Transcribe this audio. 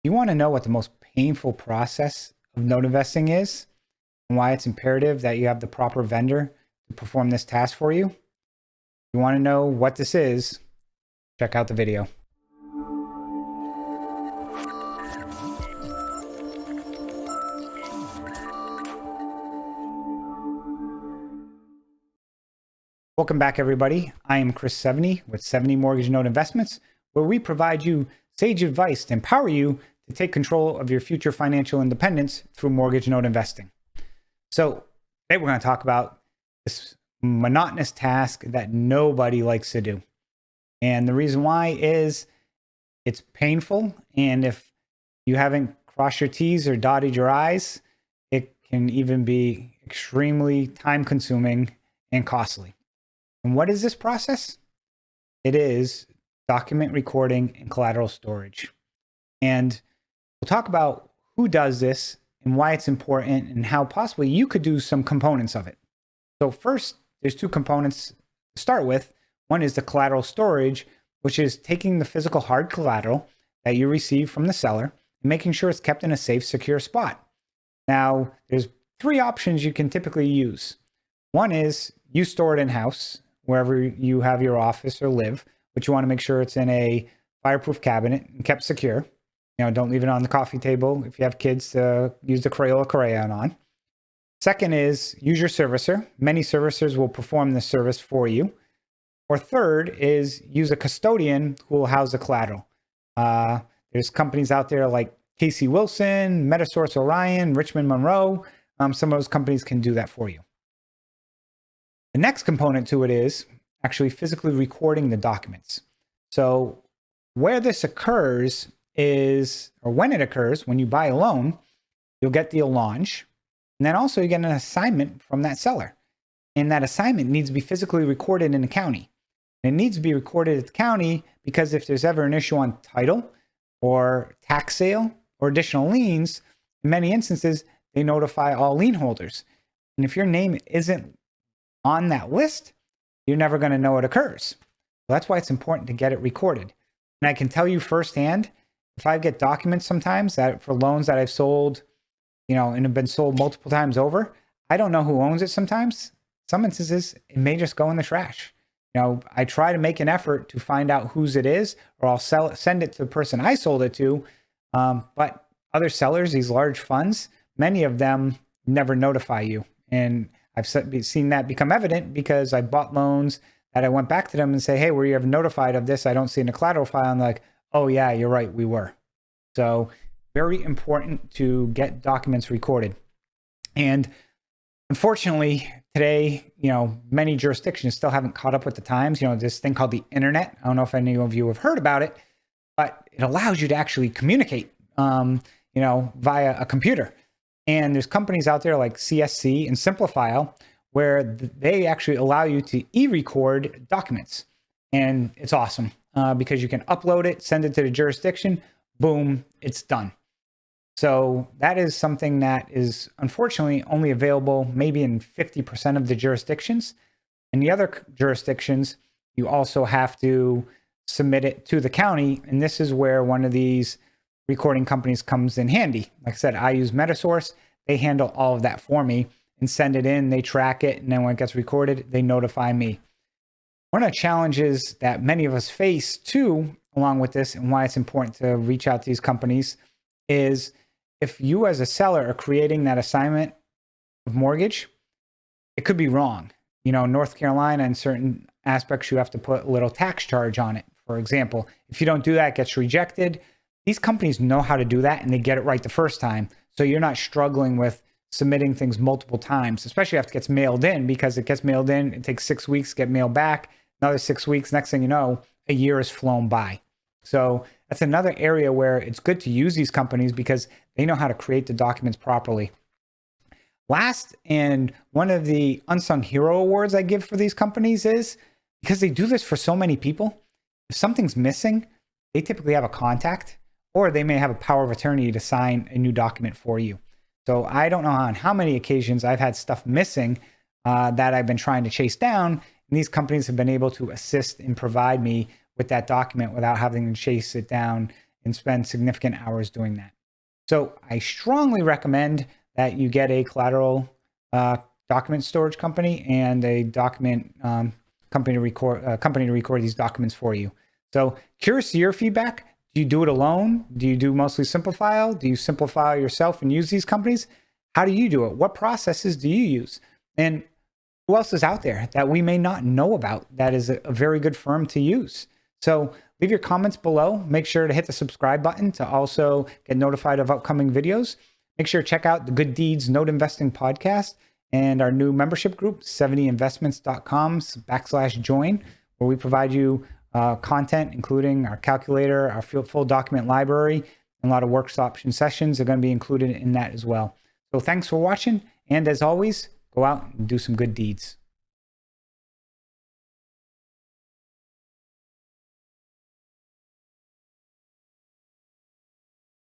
You want to know what the most painful process of note investing is and why it's imperative that you have the proper vendor to perform this task for you? If you want to know what this is, check out the video. Welcome back, everybody. I am Chris 70 with 70 Mortgage Note Investments, where we provide you sage advice to empower you to take control of your future financial independence through mortgage note investing. So today we're going to talk about this monotonous task that nobody likes to do. And the reason why is it's painful. And if you haven't crossed your T's or dotted your I's, it can even be extremely time consuming and costly. And what is this process? It is document recording and collateral storage. And we'll talk about who does this and why it's important and how possibly you could do some components of it. So first, there's two components to start with. One is the collateral storage, which is taking the physical hard collateral that you receive from the seller and making sure it's kept in a safe, secure spot. Now, there's three options you can typically use. One is you store it in-house, wherever you have your office or live, but you want to make sure it's in a fireproof cabinet and kept secure. Don't leave it on the coffee table if you have kids to use the Crayola crayon on. Second is use your servicer. Many servicers will perform this service for you. Or third is use a custodian who will house the collateral. There's companies out there like Casey Wilson, Metasource Orion, Richmond Monroe. Some of those companies can do that for you. The next component to it is actually physically recording the documents. So where this occurs is, or when it occurs, when you buy a loan, you'll get the allonge, and then also you get an assignment from that seller. And that assignment needs to be physically recorded in the county. And it needs to be recorded at the county because if there's ever an issue on title or tax sale or additional liens, in many instances, they notify all lien holders. And if your name isn't on that list, you're never going to know it occurs. So that's why it's important to get it recorded. And I can tell you firsthand, if I get documents sometimes that for loans that I've sold, and have been sold multiple times over, I don't know who owns it sometimes. Some instances, it may just go in the trash. I try to make an effort to find out whose it is, or I'll send it to the person I sold it to. But other sellers, these large funds, many of them never notify you. And I've seen that become evident because I bought loans that I went back to them and say, hey, were you ever notified of this? I don't see in the collateral file. I'm like, oh yeah, you're right, we were. So very important to get documents recorded. And unfortunately, today, many jurisdictions still haven't caught up with the times. This thing called the internet. I don't know if any of you have heard about it, but it allows you to actually communicate, via a computer. And there's companies out there like CSC and Simplifile where they actually allow you to e-record documents. And it's awesome because you can upload it, send it to the jurisdiction, boom, it's done. So that is something that is unfortunately only available maybe in 50% of the jurisdictions. In the other jurisdictions, you also have to submit it to the county. And this is where one of these recording companies comes in handy. Like I said, I use Metasource. They handle all of that for me and send it in. They track it. And then when it gets recorded, they notify me. One of the challenges that many of us face too, along with this, and why it's important to reach out to these companies, is if you as a seller are creating that assignment of mortgage, it could be wrong. North Carolina, in certain aspects, you have to put a little tax charge on it. For example, if you don't do that, it gets rejected. These companies know how to do that and they get it right the first time. So you're not struggling with submitting things multiple times, especially after it gets mailed in, because it gets mailed in, it takes 6 weeks to get mailed back, another 6 weeks, next thing you know, a year has flown by. So that's another area where it's good to use these companies because they know how to create the documents properly. Last, and one of the unsung hero awards I give for these companies is because they do this for so many people. If something's missing, they typically have a contact, or they may have a power of attorney to sign a new document for you. So I don't know on how many occasions I've had stuff missing that I've been trying to chase down, and these companies have been able to assist and provide me with that document without having to chase it down can spend significant hours doing that. So I strongly recommend that you get a collateral document storage company and a document company to record these documents for you. So curious to your feedback. Do you do it alone? Do you do mostly Simplifile? Do you simplify yourself and use these companies? How do you do it? What processes do you use? And who else is out there that we may not know about that is a very good firm to use? So leave your comments below. Make sure to hit the subscribe button to also get notified of upcoming videos. Make sure to check out the Good Deeds Note Investing podcast and our new membership group, 70investments.com/join, where we provide you content, including our calculator, our full document library, and a lot of workshop sessions are going to be included in that as well. So thanks for watching. And as always, go out and do some good deeds.